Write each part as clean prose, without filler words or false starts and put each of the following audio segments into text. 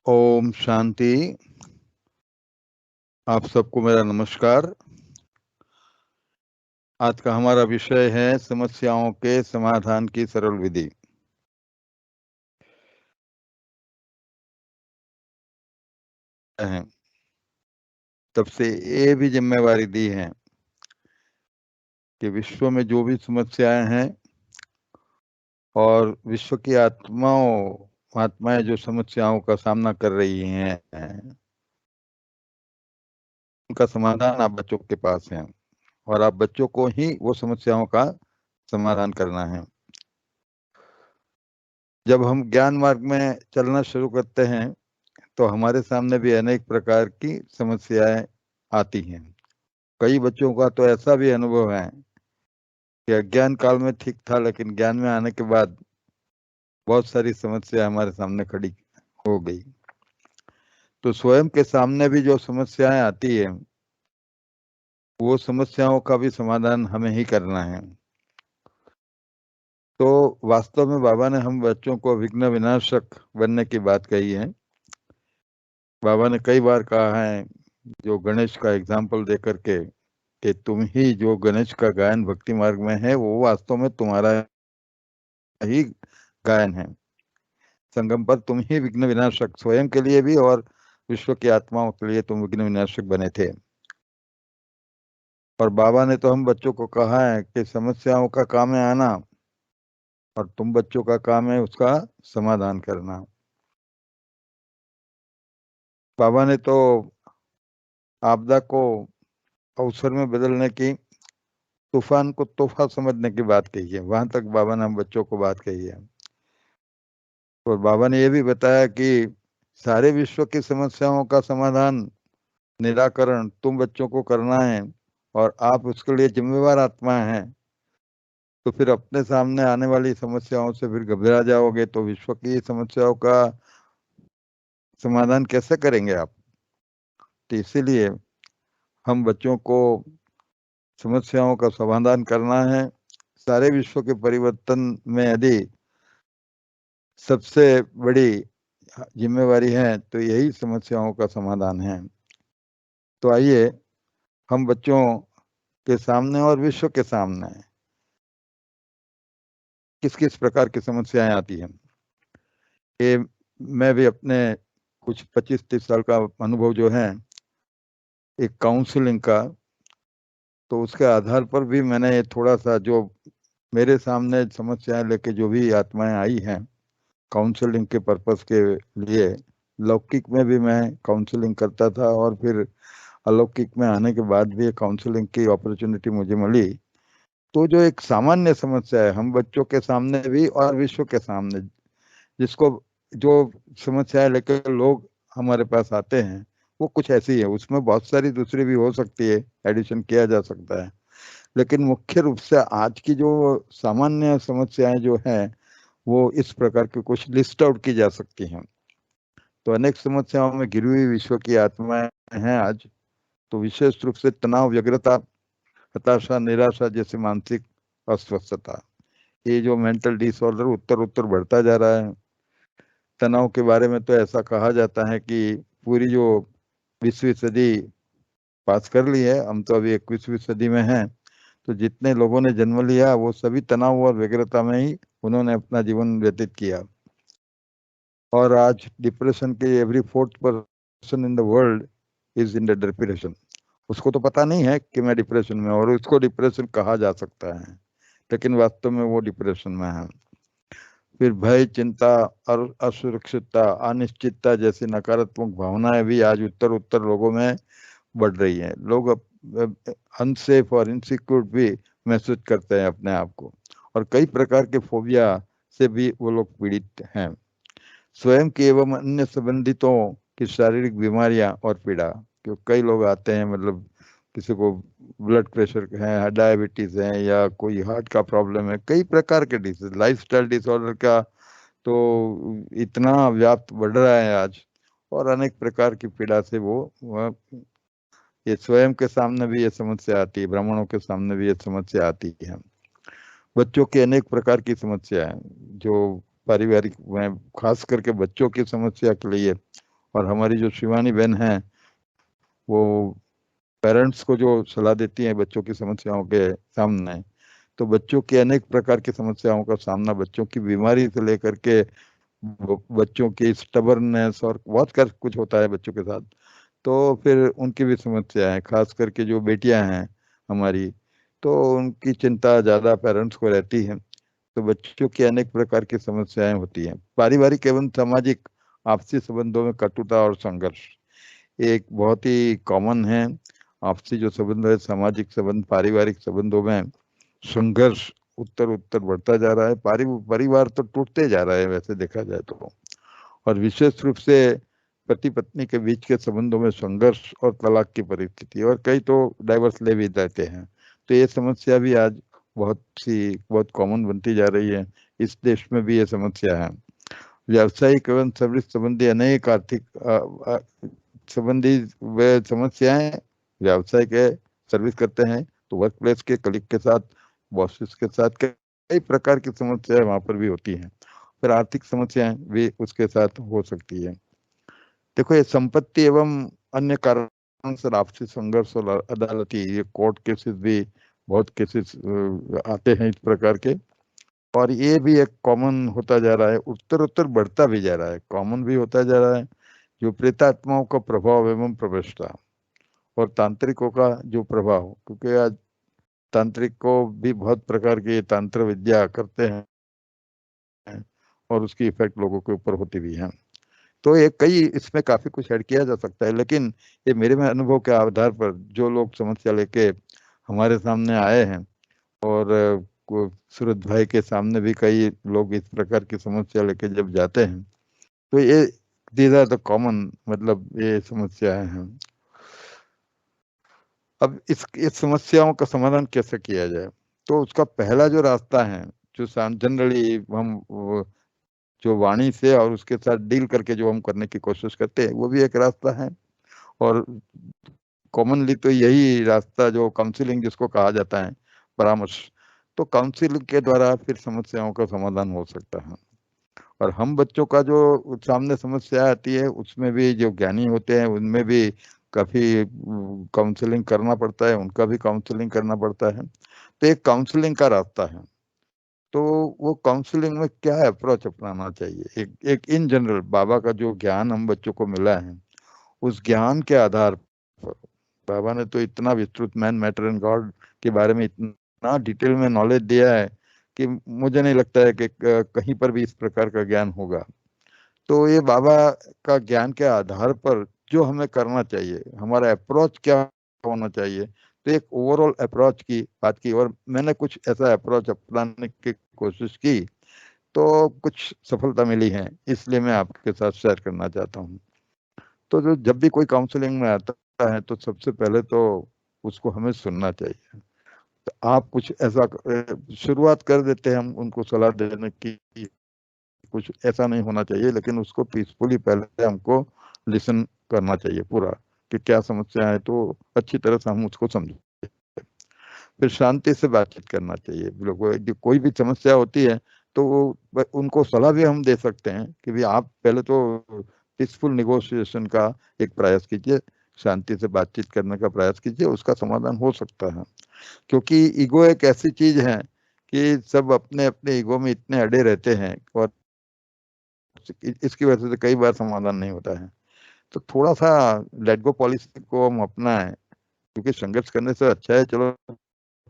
ओम शांति। आप सबको मेरा नमस्कार। आज का हमारा विषय है समस्याओं के समाधान की सरल विधि। तब से ये भी जिम्मेवारी दी है कि विश्व में जो भी समस्याएं हैं और विश्व की आत्माएं जो समस्याओं का सामना कर रही हैं, उनका समाधान आप बच्चों के पास है और आप बच्चों को ही वो समस्याओं का समाधान करना है। जब हम ज्ञान मार्ग में चलना शुरू करते हैं तो हमारे सामने भी अनेक प्रकार की समस्याएं आती हैं। कई बच्चों का तो ऐसा भी अनुभव है कि अज्ञान काल में ठीक था, लेकिन ज्ञान में आने के बाद बहुत सारी समस्या हमारे सामने खड़ी हो गई। तो स्वयं के सामने भी जो समस्याएं आती है, वो समस्याओं का भी समाधान हमें ही करना है। तो वास्तव में बाबा ने हम बच्चों को विघ्न विनाशक बनने की बात कही है। बाबा ने कई बार कहा है, जो गणेश का एग्जाम्पल दे करके, कि तुम ही जो गणेश का गायन भक्ति मार्ग में है, वो वास्तव में तुम्हारा ही गायन है। संगम पर तुम ही विघ्न विनाशक, स्वयं के लिए भी और विश्व की आत्माओं के लिए तुम विघ्न विनाशक बने थे। और बाबा ने तो हम बच्चों को कहा है कि समस्याओं का काम है आना और तुम बच्चों का काम है उसका समाधान करना। बाबा ने तो आपदा को अवसर में बदलने की, तूफान को तोहफा समझने की बात कही है। वहां तक बाबा ने हम बच्चों को बात कही है। और बाबा ने ये भी बताया कि सारे विश्व की समस्याओं का समाधान, निराकरण तुम बच्चों को करना है और आप उसके लिए जिम्मेवार आत्मा हैं। तो फिर अपने सामने आने वाली समस्याओं से फिर घबरा जाओगे तो विश्व की समस्याओं का समाधान कैसे करेंगे आप? तो इसीलिए हम बच्चों को समस्याओं का समाधान करना है। सारे विश्व के परिवर्तन में यदि सबसे बड़ी जिम्मेवारी है तो यही समस्याओं का समाधान है। तो आइए हम बच्चों के सामने और विश्व के सामने किस किस प्रकार की समस्याएं आती हैं, ये मैं भी अपने कुछ 25-30 साल का अनुभव जो है एक काउंसलिंग का, तो उसके आधार पर भी मैंने थोड़ा सा जो मेरे सामने समस्याएं लेके जो भी आत्माएं आई हैं काउंसलिंग के पर्पस के लिए, लौकिक में भी मैं काउंसलिंग करता था और फिर अलौकिक में आने के बाद भी काउंसलिंग की अपॉर्चुनिटी मुझे मिली। तो जो एक सामान्य समस्या है हम बच्चों के सामने भी और विश्व के सामने, जिसको जो समस्याएं लेकर लोग हमारे पास आते हैं वो कुछ ऐसी है, उसमें बहुत सारी दूसरी भी हो सकती है, एडिशन किया जा सकता है, लेकिन मुख्य रूप से आज की जो सामान्य समस्याएं जो हैं वो इस प्रकार की कुछ लिस्ट आउट की जा सकती हैं। तो अनेक समस्याओं में घिरी हुई विश्व की आत्माएं हैं आज। तो विशेष रूप से तनाव, व्यग्रता, हताशा, निराशा जैसी मानसिक अस्वस्थता, ये जो मेंटल डिसऑर्डर उत्तर उत्तर बढ़ता जा रहा है। तनाव के बारे में तो ऐसा कहा जाता है कि पूरी जो 20वीं सदी पास कर ली है, हम तो अभी 21वीं सदी में हैं, तो जितने लोगों ने जन्म लिया वो सभी तनाव और व्यग्रता में ही उन्होंने अपना जीवन व्यतीत किया। और आज डिप्रेशन के every 4th person in the world is in the depression. उसको तो पता नहीं है कि मैं डिप्रेशन में, और उसको डिप्रेशन कहा जा सकता है, लेकिन वास्तव में वो डिप्रेशन में है। फिर भय, चिंता और असुरक्षितता, अनिश्चितता जैसी नकारात्मक भावनाएं भी आज उत्तर उत्तर लोगों में बढ़ रही हैं। लोग अनसेफ और इनसिक्योर भी महसूस करते हैं अपने आप को, और कई प्रकार के फोबिया से भी वो लोग पीड़ित हैं। स्वयं की एवं अन्य संबंधितों की शारीरिक बीमारियां और पीड़ा, क्योंकि कई लोग आते हैं, मतलब किसी को ब्लड प्रेशर है, डायबिटीज है, या कोई हार्ट का प्रॉब्लम है, कई प्रकार के डिसीज, लाइफस्टाइल डिसऑर्डर का तो इतना व्याप्त बढ़ रहा है आज, और अनेक प्रकार की पीड़ा से वो ये स्वयं के सामने भी ये समस्या आती है, ब्राह्मणों के सामने भी ये समस्या आती है। बच्चों की अनेक प्रकार की समस्या है जो पारिवारिक में, खास करके बच्चों की समस्या के लिए और हमारी जो शिवानी बहन है वो पेरेंट्स को जो सलाह देती हैं बच्चों की समस्याओं के सामने, तो बच्चों की अनेक प्रकार की समस्याओं का सामना, बच्चों की बीमारी से लेकर के बच्चों की स्टबरनेस और बहुत कर कुछ होता है बच्चों के साथ, तो फिर उनकी भी समस्या है, खास करके जो बेटियां हैं हमारी, तो उनकी चिंता ज़्यादा पेरेंट्स को रहती है। तो बच्चों की अनेक प्रकार की समस्याएं होती हैं। पारिवारिक एवं सामाजिक आपसी संबंधों में कटुता और संघर्ष एक बहुत ही कॉमन है। आपसी जो संबंध है, सामाजिक संबंध, पारिवारिक संबंधों में संघर्ष उत्तर उत्तर बढ़ता जा रहा है। परिवार तो टूटते जा रहा है वैसे देखा जाए तो, और विशेष रूप से पति पत्नी के बीच के संबंधों में संघर्ष और तलाक की परिस्थिति, और कई तो डाइवर्स ले भी जाते हैं। तो ये समस्या भी आज बहुत कॉमन बनती जा रही है। इस देश में भी ये समस्या है। व्यावसायिक एवं सर्विस संबंधी अनेक आर्थिक संबंधी वे समस्याएं, व्यवसाय के सर्विस करते हैं तो वर्क प्लेस के कलीग के साथ, बॉसेस के साथ कई प्रकार की समस्याएं वहां पर भी होती हैं। फिर आर्थिक समस्याएं भी उसके साथ हो सकती है। देखो, ये संपत्ति एवं अन्य कारण से आपसी संघर्ष और अदालती ये कोर्ट केसेस भी बहुत केसेस आते हैं इस प्रकार के, और ये भी एक कॉमन होता जा रहा है, उत्तर उत्तर बढ़ता भी जा रहा है, कॉमन भी होता जा रहा है। जो प्रेतात्माओं का प्रभाव एवं प्रवेशता और तांत्रिकों का जो प्रभाव, क्योंकि आज तांत्रिक को भी बहुत प्रकार की तंत्र विद्या करते हैं और उसकी इफेक्ट लोगों के ऊपर होती भी है। तो ये कई इसमें काफी कुछ ऐड किया जा सकता है, लेकिन ये मेरे में अनुभव के आधार पर जो लोग समस्या लेके हमारे सामने आए हैं, और सूरज भाई के सामने भी कई लोग इस प्रकार की समस्या लेके जब जाते हैं, तो ये दीज आर द कॉमन, मतलब ये समस्याएं हैं। अब इस समस्याओं का समाधान कैसे किया जाए, तो उसका पहला जो रास्ता है, जो जनरली हम जो वाणी से और उसके साथ डील करके जो हम करने की कोशिश करते हैं, वो भी एक रास्ता है। और कॉमनली तो यही रास्ता जो काउंसलिंग जिसको कहा जाता है, परामर्श, तो काउंसलिंग के द्वारा फिर समस्याओं का समाधान हो सकता है। और हम बच्चों का जो सामने समस्या आती है उसमें भी जो ज्ञानी होते हैं उनमें भी काफी काउंसलिंग करना पड़ता है, उनका भी काउंसलिंग करना पड़ता है। तो एक काउंसलिंग का रास्ता है। तो वो काउंसलिंग में क्या अप्रोच अपनाना चाहिए, एक इन जनरल बाबा का जो ज्ञान हम बच्चों को मिला है, उस ज्ञान के आधार पर बाबा ने तो इतना विस्तृत मैन मैटर एंड गॉड के बारे में इतना डिटेल में नॉलेज दिया है कि मुझे नहीं लगता है कि कहीं पर भी इस प्रकार का ज्ञान होगा। तो ये बाबा का ज्ञान के आधार पर जो हमें करना चाहिए, हमारा अप्रोच क्या होना चाहिए, तो एक ओवरऑल अप्रोच की बात की, और मैंने कुछ ऐसा अप्रोच अपनाने की कोशिश की तो कुछ सफलता मिली है, इसलिए मैं आपके साथ शेयर करना चाहता हूँ। तो जो जब भी कोई काउंसलिंग में आता है तो सबसे पहले तो उसको हमें सुनना चाहिए। तो आप कुछ ऐसा शुरुआत कर देते हैं हम उनको सलाह देने की, कुछ ऐसा नहीं होना चाहिए, लेकिन उसको पीसफुली पहले हमको लिसन करना चाहिए पूरा, कि क्या समस्या है, तो अच्छी तरह से हम उसको समझें। फिर शांति से बातचीत करना चाहिए। कोई भी समस्या होती है तो उनको सलाह भी हम दे सकते हैं कि भी आप पहले तो पीसफुल निगोशिएशन का एक प्रयास कीजिए, शांति से बातचीत करने का प्रयास कीजिए, उसका समाधान हो सकता है। क्योंकि ईगो एक ऐसी चीज है कि सब अपने अपने ईगो में इतने अड़े रहते हैं, और इसकी वजह से कई बार समाधान नहीं होता है। तो थोड़ा सा लेट गो पॉलिसी को हम अपनाएं, क्योंकि संघर्ष करने से अच्छा है चलो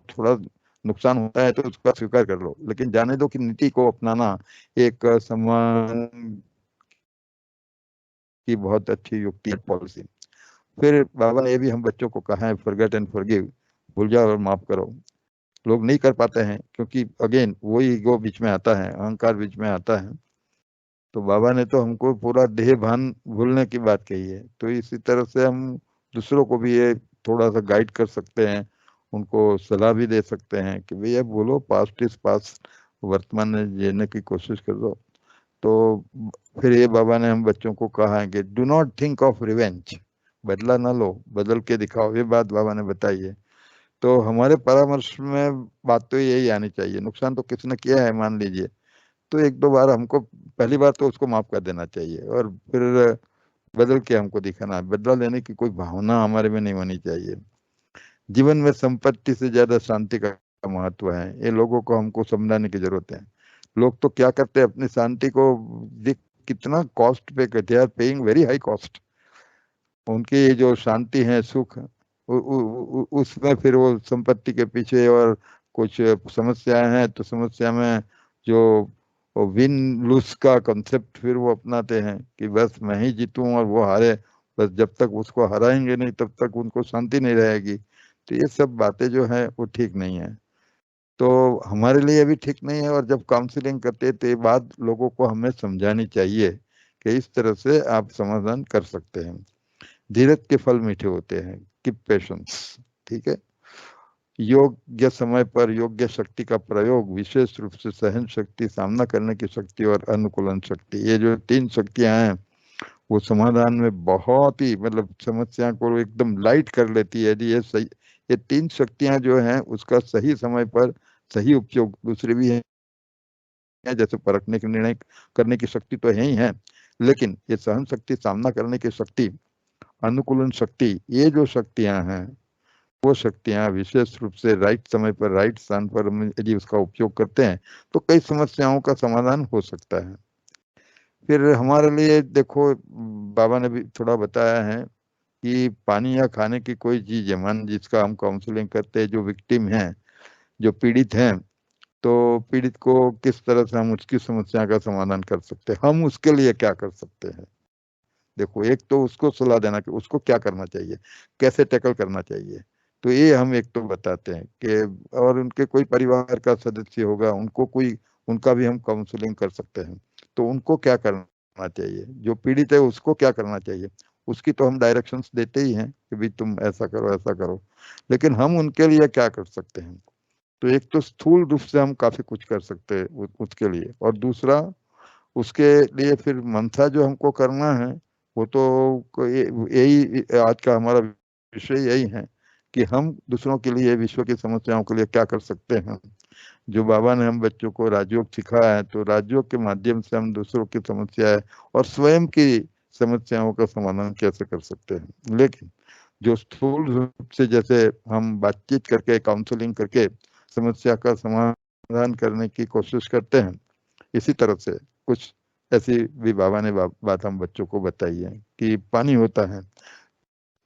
थोड़ा नुकसान होता है तो उसका स्वीकार कर लो, लेकिन जाने दो कि नीति को अपनाना एक सम्मान की बहुत अच्छी युक्ति है, पॉलिसी। फिर बाबा ने ये भी हम बच्चों को कहा है, फॉरगेट एंड फॉरगिव, भूल जाओ और माफ करो। लोग नहीं कर पाते हैं क्योंकि अगेन वही ईगो बीच में आता है, अहंकार बीच में आता है। तो बाबा ने तो हमको पूरा देह भान भूलने की बात कही है। तो इसी तरह से हम दूसरों को भी ये थोड़ा सा गाइड कर सकते हैं, उनको सलाह भी दे सकते हैं कि भैया बोलो, पास्ट इज पास्ट, वर्तमान में जीने की कोशिश कर दो। तो फिर ये बाबा ने हम बच्चों को कहा है कि do not think of revenge, बदला ना लो, बदल के दिखाओ, ये बात बाबा ने बताई है। तो हमारे परामर्श में बात तो यही आनी चाहिए, नुकसान तो किसने किया है मान लीजिए, तो एक दो बार हमको, पहली बार तो उसको माफ कर देना चाहिए, और फिर बदल के हमको दिखाना है। बदला लेने की कोई भावना हमारे में नहीं होनी चाहिए। जीवन में संपत्ति से ज्यादा शांति का महत्व है, ये लोगों को हमको समझाने की जरूरत है। लोग तो क्या करते हैं, अपनी शांति को कितना कॉस्ट पे करते हैं, पेइंग वेरी हाई कॉस्ट। उनकी जो शांति है, सुख, उसमें फिर वो संपत्ति के पीछे, और कुछ समस्याएं हैं तो समस्या में जो विन लूज का कंसेप्ट फिर वो अपनाते हैं कि बस मैं ही जीतूं और वो हारे। बस जब तक उसको हराएंगे नहीं तब तक उनको शांति नहीं रहेगी। तो ये सब बातें जो है वो ठीक नहीं है, तो हमारे लिए भी ठीक नहीं है। और जब काउंसलिंग करते हैं तो ये बात लोगों को हमें समझानी चाहिए कि इस तरह से आप समाधान कर सकते हैं। धीरज के फल मीठे होते हैं, कीप पेशेंस, ठीक है। योग्य समय पर योग्य शक्ति का प्रयोग, विशेष रूप से सहन शक्ति, सामना करने की शक्ति और अनुकूलन शक्ति, ये जो 3 शक्तियां हैं वो समाधान में बहुत ही, मतलब समस्या को एकदम लाइट कर लेती है। यदि ये सही, ये 3 शक्तियां जो हैं उसका सही समय पर सही उपयोग, दूसरे भी हैं जैसे परखने के निर्णय करने की शक्ति तो है ही है, लेकिन ये सहन शक्ति, सामना करने की शक्ति, अनुकूलन शक्ति, ये जो शक्तियां हैं वो शक्तियां विशेष रूप से राइट समय पर राइट स्थान पर हम यदि उसका उपयोग करते हैं तो कई समस्याओं का समाधान हो सकता है। फिर हमारे लिए देखो, बाबा ने भी थोड़ा बताया है कि पानी या खाने की कोई चीज है, मान जिसका हम काउंसलिंग करते हैं, जो विक्टिम है, जो पीड़ित हैं, तो पीड़ित को किस तरह से हम उसकी समस्या का समाधान कर सकते हैं, हम उसके लिए क्या कर सकते हैं। देखो, एक तो उसको सलाह देना कि उसको क्या करना चाहिए, कैसे टैकल करना चाहिए, तो ये हम एक तो बताते हैं कि, और उनके कोई परिवार का सदस्य होगा, उनको कोई, उनका भी हम काउंसलिंग कर सकते हैं, तो उनको क्या करना चाहिए, जो पीड़ित है उसको क्या करना चाहिए, उसकी तो हम डायरेक्शंस देते ही हैं कि भाई तुम ऐसा करो ऐसा करो, लेकिन हम उनके लिए क्या कर सकते हैं। तो एक तो स्थूल रूप से हम काफी कुछ कर सकते हैं उसके लिए, और दूसरा उसके लिए फिर मंथा जो हमको करना है वो तो यही आज का हमारा विषय यही है कि हम दूसरों के लिए, विश्व की समस्याओं के लिए क्या कर सकते हैं। जो बाबा ने हम बच्चों को राजयोग सिखाया है, तो राजयोग के माध्यम से हम दूसरों की समस्याएं और स्वयं की समस्याओं का समाधान कैसे कर सकते हैं। लेकिन जो स्थूल रूप से जैसे हम बातचीत करके, काउंसलिंग करके समस्या का समाधान करने की कोशिश करते हैं, इसी तरह से कुछ ऐसी भी बाबा ने बात हम बच्चों को बताई है कि पानी होता है,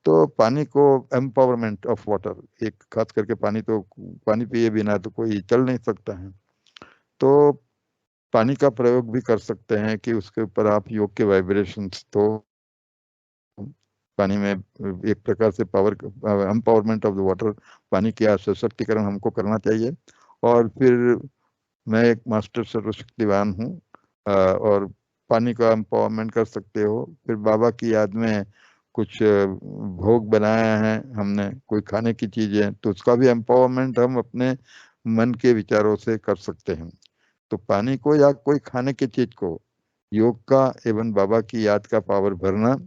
तो पानी को, एम्पावरमेंट ऑफ वाटर, एक खास करके पानी, तो पानी पिए बिना तो कोई चल नहीं सकता है, तो पानी का प्रयोग भी कर सकते हैं कि उसके ऊपर आप योग के वाइब्रेशंस, तो पानी में एक प्रकार से power, empowerment of the water, पानी की सशक्तिकरण हमको करना चाहिए। और फिर मैं एक मास्टर सर्वशक्तिवान हूँ, और पानी का एम्पावरमेंट कर सकते हो। फिर बाबा की याद में कुछ भोग बनाया है हमने, कोई खाने की चीज है, तो उसका भी एम्पावरमेंट हम अपने मन के विचारों से कर सकते हैं। तो पानी को या कोई खाने की चीज को योग का एवं बाबा की याद का पावर भरना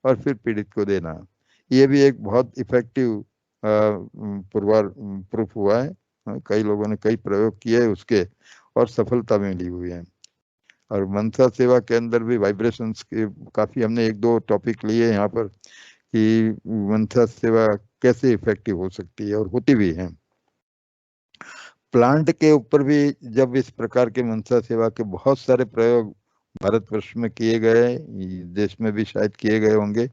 और फिर पीड़ित को देना, ये भी एक बहुत इफेक्टिव पुरवार प्रूफ हुआ है। कई लोगों ने कई प्रयोग किए उसके और सफलता मिली हुई है। और मनसा सेवा के अंदर भी वाइब्रेशंस के काफी हमने 1-2 टॉपिक लिए यहाँ पर कि मनसा सेवा कैसे इफेक्टिव हो सकती है और होती भी है। प्लांट के ऊपर भी जब इस प्रकार के मनसा सेवा के बहुत सारे प्रयोग भारतवर्ष में किए गए, देश में भी शायद किए गए होंगे,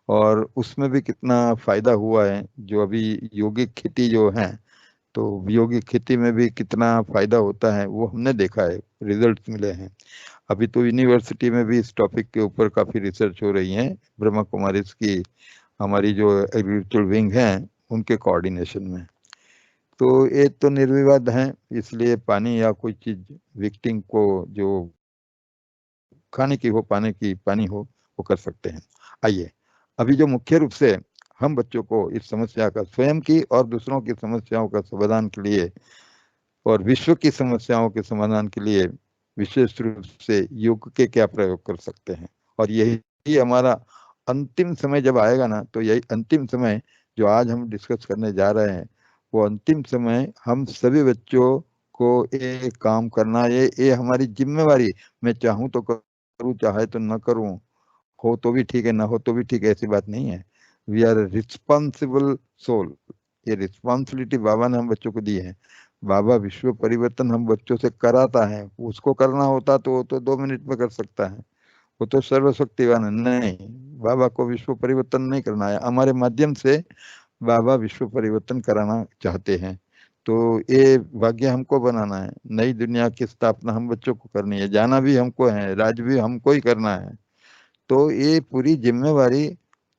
और उसमें भी कितना फायदा हुआ है। जो अभी यौगिक खेती जो है, तो यौगिक खेती में भी कितना फायदा होता है वो हमने देखा है, रिजल्ट मिले हैं। अभी तो यूनिवर्सिटी में भी इस टॉपिक के ऊपर काफी रिसर्च हो रही है, ब्रह्मा कुमारीज की, हमारी जो एग्रीकल्चर विंग है उनके कोऑर्डिनेशन में। तो ये तो निर्विवाद है, इसलिए पानी या कोई चीज विक्टिम को जो खाने की हो, पानी हो, वो कर सकते हैं। आइए, अभी जो मुख्य रूप से हम बच्चों को इस समस्या का, स्वयं की और दूसरों की समस्याओं का समाधान के लिए और विश्व की समस्याओं के समाधान के लिए विशेष रूप से योग के क्या प्रयोग कर सकते हैं, और यही हमारा अंतिम समय जब आएगा ना, तो यही अंतिम समय जो आज हम डिस्कस करने जा रहे हैं, वो अंतिम समय हम सभी बच्चों को ये काम करना, ये हमारी जिम्मेवारी। मैं चाहूँ तो करूँ, चाहे तो न करूँ, हो तो भी ठीक है, ना हो तो भी ठीक है, ऐसी बात नहीं है। We are responsible soul. ये रिस्पॉन्सिबिलिटी बाबा ने हम बच्चों को दी है। बाबा विश्व परिवर्तन हम बच्चों से कराता है, उसको करना होता तो वो तो 2 मिनट में कर सकता है, वो तो सर्वशक्तिवान है। नहीं, बाबा को विश्व परिवर्तन नहीं करना है, हमारे माध्यम से बाबा विश्व परिवर्तन कराना चाहते हैं। तो ये भाग्य हमको बनाना है, नई दुनिया की स्थापना हम बच्चों को करनी है, जाना भी हमको है, राज भी हमको ही करना है। तो ये पूरी जिम्मेवारी,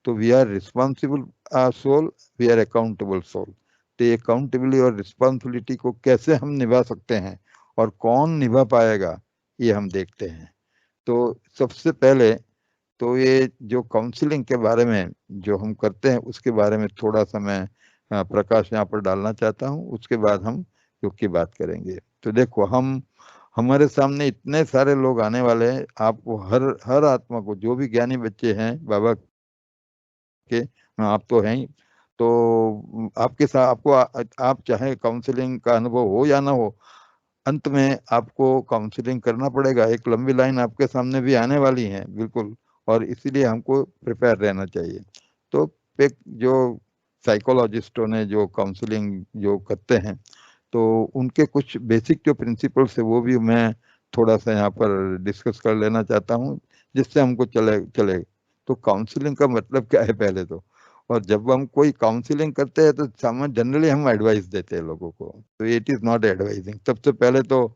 तो we are responsible soul, we are accountable soul. तो ये अकाउंटेबिलिटी और रिस्पॉन्सिबिलिटी को कैसे हम निभा सकते हैं और कौन निभा पाएगा, ये हम देखते हैं। तो सबसे पहले तो ये जो काउंसलिंग के बारे में जो हम करते हैं उसके बारे में थोड़ा सा मैं प्रकाश यहाँ पर डालना चाहता हूँ, उसके बाद हम योग की बात करेंगे। तो देखो, हमारे सामने इतने सारे लोग आने वाले हैं, आपको हर हर आत्मा को, जो भी ज्ञानी बच्चे हैं बाबा के, आप तो हैं ही, तो आपके साथ आपको आप चाहे काउंसलिंग का अनुभव हो या ना हो, अंत में आपको काउंसलिंग करना पड़ेगा। एक लंबी लाइन आपके सामने भी आने वाली है, बिल्कुल, और इसीलिए हमको प्रिपेयर रहना चाहिए। तो एक जो साइकोलॉजिस्टों ने जो काउंसलिंग जो करते हैं, तो उनके कुछ बेसिक जो प्रिंसिपल्स है वो भी मैं थोड़ा सा यहाँ पर डिस्कस कर लेना चाहता हूँ, जिससे हमको चले चले। तो काउंसलिंग का मतलब क्या है पहले तो, और जब हम कोई काउंसलिंग करते हैं तो सामान्य जनरली हम एडवाइस देते हैं लोगों को, तो इट इज नॉट एडवाइजिंग। सबसे पहले तो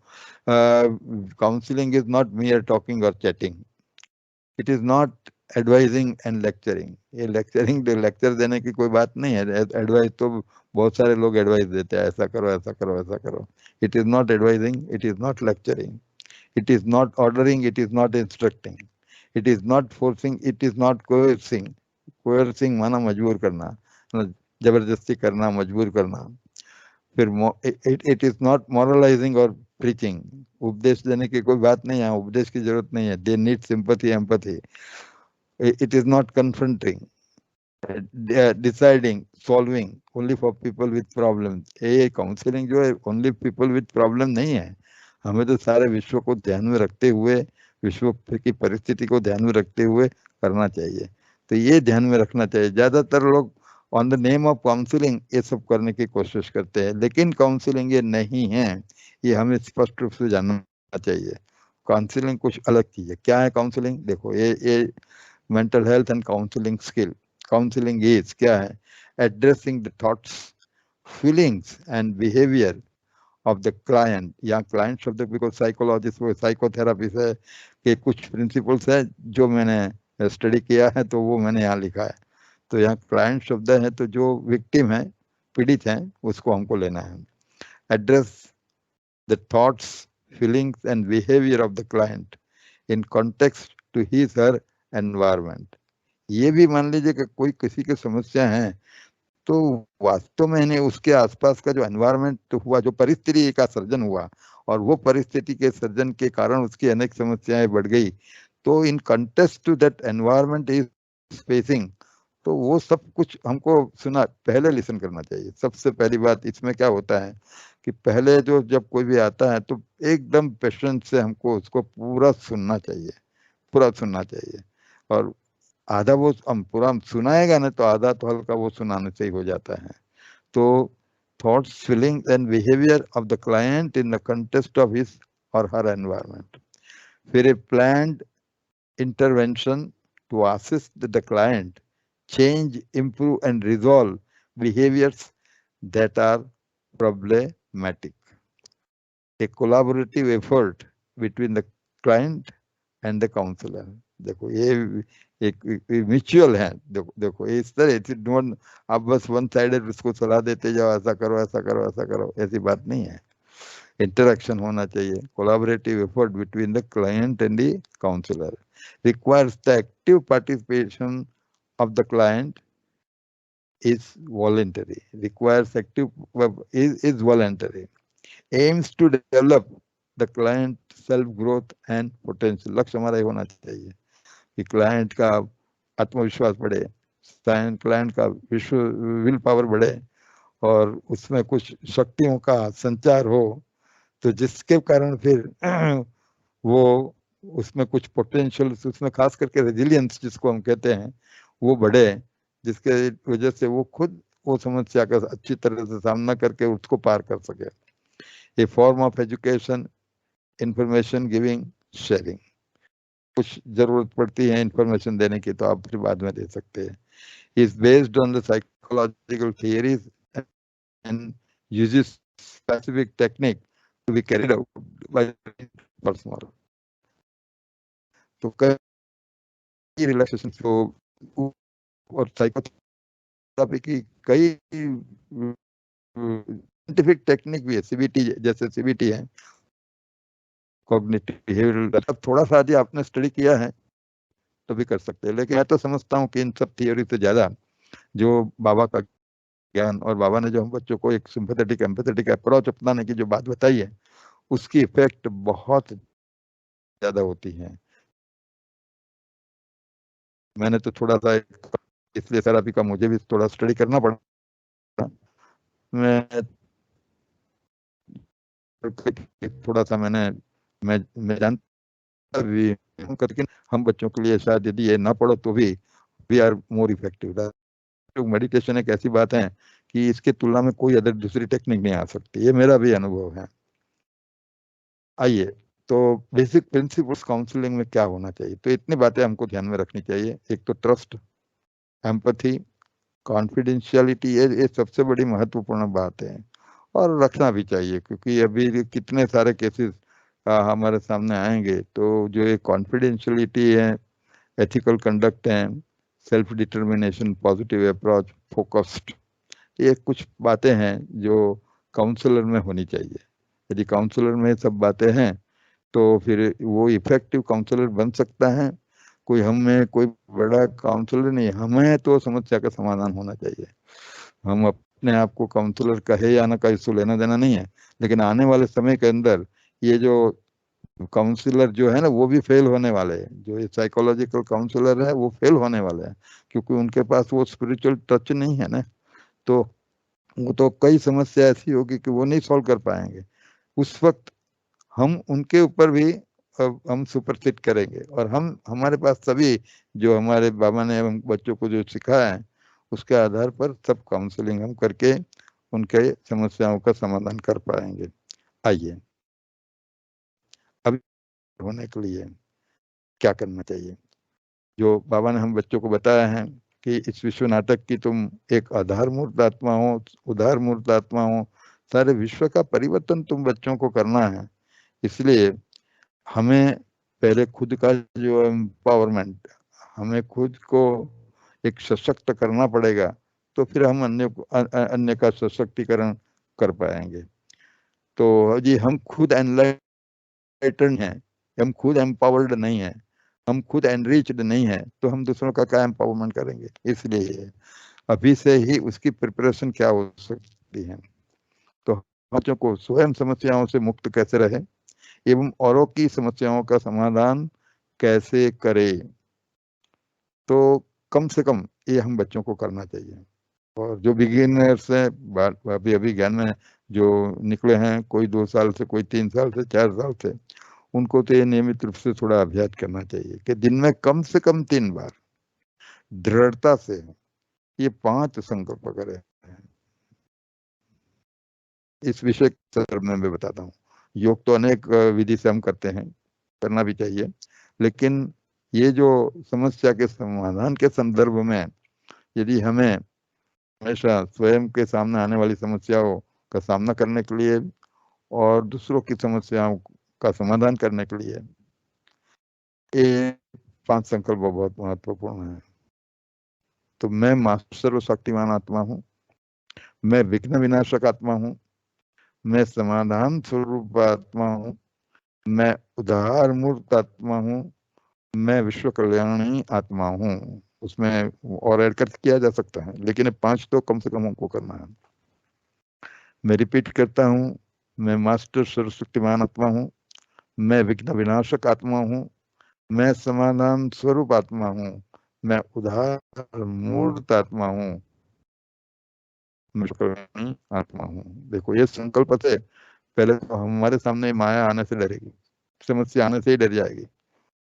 counselling is not mere talking और chatting, it is not advising and lecturing. ये लेक्चरिंग लेक्चर देने की कोई बात नहीं है, एडवाइस तो बहुत सारे लोग एडवाइस देते हैं, ऐसा करो ऐसा करो ऐसा करो। It is not advising, it is not lecturing, it is not ordering, it is not instructing, it is not forcing, it is not coercing. Coercing माना मजबूर करना, जबरदस्ती करना, मजबूर करना। फिर इट इज नॉट मॉरलाइजिंग और प्रीचिंग। उपदेश देने की कोई बात नहीं है, उपदेश की जरूरत नहीं है। They need sympathy, empathy. It is not confronting, deciding, solving only for people with problem. ये काउंसलिंग जो है ओनली पीपल विथ प्रॉब्लम नहीं है, हमें तो सारे विश्व को ध्यान में रखते हुए, विश्व की परिस्थिति को ध्यान में रखते हुए करना चाहिए। तो ये ध्यान में रखना चाहिए। ज्यादातर लोग on the name of counselling ये सब करने की कोशिश करते हैं, लेकिन काउंसलिंग ये नहीं है, ये हमें स्पष्ट रूप से जानना चाहिए। काउंसलिंग कुछ अलग चीज है। क्या है काउंसलिंग? देखो, ये mental health and counselling skill. Counselling is क्या है? Addressing the thoughts, feelings and behaviour of the client, या क्लाइंट शब्द बिकॉज साइकोलॉजिस्ट वो साइकोथेरापिस्ट है के कुछ प्रिंसिपल्स है जो मैंने स्टडी किया है, तो वो मैंने यहाँ लिखा है। तो यहाँ क्लाइंट शब्द है, तो जो विक्टिम है, पीड़ित है, उसको हमको लेना है। Address the thoughts, feelings and behaviour of the client in context to his her environment. ये भी मान लीजिए कि कोई किसी की समस्या है, तो वास्तव में इन्हें उसके आसपास का जो एनवायरनमेंट हुआ, जो परिस्थिति का सर्जन हुआ, और वो परिस्थिति के सर्जन के कारण उसकी अनेक समस्याएं बढ़ गई, तो in context to that environment is facing, तो वो सब कुछ हमको सुना, पहले लिसन करना चाहिए। सबसे पहली बात इसमें क्या होता है कि पहले जो जब कोई भी आता है तो एकदम पेशेंस से हमको उसको पूरा सुनना चाहिए, पूरा सुनना चाहिए। और आधा वो हम पूरा सुनाएगा ना, तो आधा तो हल्का वो सुनाने से ही हो जाता है। तो thoughts, feelings and behaviour of the client in the context of his और हर एनवायरनमेंट। फिर ए planned intervention to assist the client change, improve and resolve behaviors that are problematic. A collaborative effort between the client and the counselor. देखो ये एक mutual है। देखो देखो इस तरह आप बस वन साइडेड उसको सलाह देते जाओ, ऐसा करो ऐसा करो ऐसा करो, ऐसी बात नहीं है। इंटरेक्शन होना चाहिए। Collaborative effort between the client and the counsellor requires the active participation of the client, is voluntary, requires active is voluntary, aims to develop the client self growth and potential। लक्ष्य हमारा ये होना चाहिए कि client का आत्मविश्वास बढ़े, client का विश्व विल पावर बढ़े, और उसमें कुछ शक्तियों का संचार हो, तो जिसके कारण फिर वो उसमें कुछ पोटेंशियल, उसमें खास करके रेजिलियंस जिसको हम कहते हैं वो बढ़े, जिसके वजह से वो खुद वो समस्या का अच्छी तरह से सामना करके उसको पार कर सके। A form of education, information giving, sharing. कुछ जरूरत पड़ती है इंफॉर्मेशन देने की तो आप फिर बाद में दे सकते हैं। Is based on the psychological theories and uses specific technique to be carried out by person. तो कई रिलैक्सेशन को और साइकोथेरेपी की कई साइंटिफिक टेक्निक भी है, सीबीटी जैसे सीबीटी है, कॉग्निटिव बिहेवियरल। अब थोड़ा सा यदि आपने स्टडी किया है तो भी कर सकते हैं, लेकिन मैं तो समझता हूँ कि इन सब थियोरी से ज्यादा जो बाबा का ज्ञान और बाबा ने जो हम बच्चों को एक सिंपैथेटिक एम्पैथेटिक अप्रोच अपनाने की जो बात बताई है उसकी इफेक्ट बहुत ज्यादा होती है। मैंने तो थोड़ा सा इसलिए थेरेपी का मुझे भी थोड़ा स्टडी करना पड़ा। मैं थोड़ा सा मैं जानता भी हूं, लेकिन हम बच्चों के लिए शायद यदि ये ना पढ़ो तो भी we are more effective. Meditation एक ऐसी बात है कि इसके तुलना में कोई अदर दूसरी टेक्निक नहीं आ सकती, ये मेरा भी अनुभव है। आइए, तो बेसिक प्रिंसिपल्स काउंसलिंग में क्या होना चाहिए, तो इतनी बातें हमको ध्यान में रखनी चाहिए। एक तो ट्रस्ट, एम्पैथी, कॉन्फिडेंशियलिटी, ये सबसे बड़ी महत्वपूर्ण बात है और रखना भी चाहिए, क्योंकि अभी कितने सारे केसेस हमारे सामने आएंगे। तो जो ये कॉन्फिडेंशियलिटी है, एथिकल कंडक्ट है, self determination, positive approach, focused, ये कुछ बातें हैं जो काउंसलर में होनी चाहिए। यदि काउंसलर में सब बातें हैं तो फिर वो इफेक्टिव काउंसलर बन सकता है। कोई हमें कोई बड़ा काउंसलर नहीं, हमें तो समस्या का समाधान होना चाहिए। हम अपने आप को काउंसलर कहे या ना कहे इससे लेना देना नहीं है, लेकिन आने वाले समय के अंदर ये जो काउंसलर जो है ना वो भी फेल होने वाले हैं। जो ये साइकोलॉजिकल काउंसलर है वो फेल होने वाले हैं, क्योंकि उनके पास वो स्पिरिचुअल टच नहीं है ना। तो वो तो कई समस्या ऐसी होगी कि वो नहीं सॉल्व कर पाएंगे। उस वक्त हम उनके ऊपर भी हम सुपरसीड करेंगे, और हम हमारे पास सभी जो हमारे बाबा ने हम बच्चों को जो सिखाया है उसके आधार पर सब काउंसलिंग हम करके उनके समस्याओं का समाधान कर पाएंगे। आइए, अभी होने के लिए क्या करना चाहिए। जो बाबा ने हम बच्चों को बताया है कि इस विश्व नाटक की तुम एक आधार मूर्त आत्मा हो, उदार मूर्त आत्मा हो, सारे विश्व का परिवर्तन तुम बच्चों को करना है। इसलिए हमें पहले खुद का जो एम्पावरमेंट, हमें खुद को एक सशक्त करना पड़ेगा, तो फिर हम अन्य का सशक्तिकरण कर पाएंगे। तो जी हम खुद एनलाइटन हैं, हम खुद एम्पावर्ड नहीं है, हम खुद एनरिच्ड नहीं है, तो हम दूसरों का क्या एम्पावरमेंट करेंगे। इसलिए अभी से ही उसकी प्रिपरेशन क्या हो सकती है। तो बच्चों को स्वयं समस्याओं से मुक्त कैसे रहे एवं औरों की समस्याओं का समाधान कैसे करे, तो कम से कम ये हम बच्चों को करना चाहिए। और जो बिगिनर्स हैं, अभी अभी ज्ञान में जो निकले हैं, कोई 2 साल से, कोई 3 साल से, 4 साल से, उनको तो ये नियमित रूप से थोड़ा अभ्यास करना चाहिए कि दिन में कम से कम 3 बार दृढ़ता से ये 5 संकल्प करें। इस विषय के संदर्भ में मैं बताता हूँ। योग तो अनेक विधि से हम करते हैं, करना भी चाहिए, लेकिन ये जो समस्या के समाधान के संदर्भ में यदि हमें हमेशा स्वयं के सामने आने वाली समस्याओं का सामना करने के लिए और दूसरों की समस्याओं का समाधान करने के लिए ये 5 संकल्प बहुत महत्वपूर्ण है। तो मैं सर्वशक्तिमान आत्मा हूँ, मैं विघ्न विनाशक आत्मा हूँ, मैं समाधान स्वरूप आत्मा हूँ, मैं उदार मूर्त आत्मा हूँ, मैं विश्व कल्याणी आत्मा हूँ। उसमें और ऐड कर किया जा सकता है, लेकिन ये 5 तो कम से कम हमको करना है। मैं रिपीट करता हूँ, मैं मास्टर सर्वशक्तिमान आत्मा हूँ, मैं विघ्न विनाशक आत्मा हूँ, मैं समाधान स्वरूप आत्मा हूँ, मैं उदार मूर्त आत्मा हूँ, मैं कल्याणी आत्मा हूँ। देखो ये संकल्प से पहले तो हमारे सामने माया आने से डरेगी, समस्या आने से ही डर जाएगी,